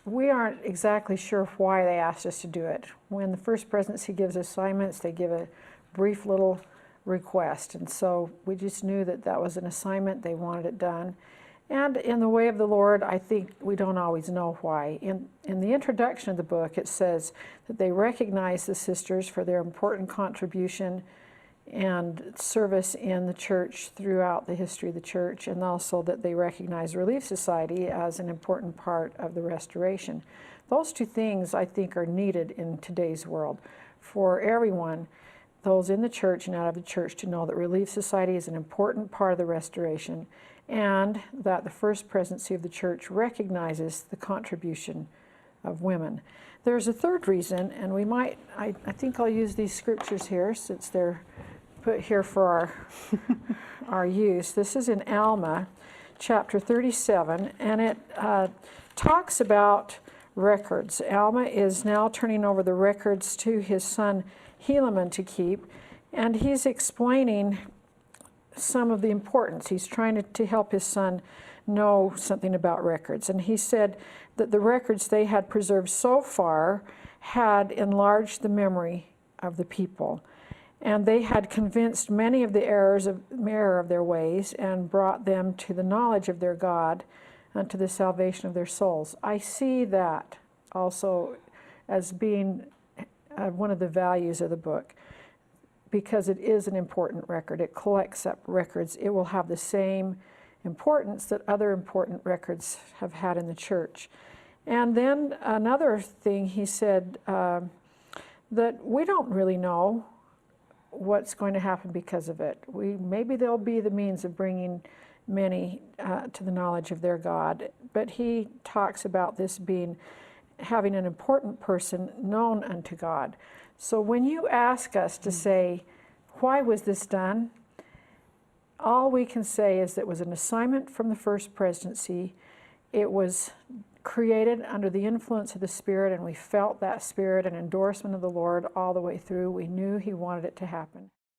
we aren't exactly sure why they asked us to do it. When the First Presidency gives assignments, they give a brief little request. And so we just knew that that was an assignment, they wanted it done. And in the way of the Lord, I think we don't always know why. In the introduction of the book, it says that they recognize the sisters for their important contribution and service in the church throughout the history of the church, and also that they recognize Relief Society as an important part of the restoration. Those two things, I think, are needed in today's world for everyone, those in the church and out of the church, to know that Relief Society is an important part of the restoration, and that the First Presidency of the church recognizes the contribution of women. There's a third reason, and we might, I think I'll use these scriptures here since they're put here for our use. This is in Alma, chapter 37, and it talks about records. Alma is now turning over the records to his son Helaman to keep, and he's explaining some of the importance. He's trying to help his son know something about records. And he said that the records they had preserved so far had enlarged the memory of the people. And they had convinced many of the error of their ways and brought them to the knowledge of their God and to the salvation of their souls. I see that also as being one of the values of the book, because it is an important record. It collects up records. It will have the same importance that other important records have had in the church. And then another thing he said, that we don't really know what's going to happen because of it. Maybe there'll be the means of bringing many to the knowledge of their God, but he talks about this having an important person known unto God. So when you ask us to say, why was this done? All we can say is that it was an assignment from the First Presidency. It was created under the influence of the Spirit, and we felt that Spirit and endorsement of the Lord all the way through. We knew He wanted it to happen.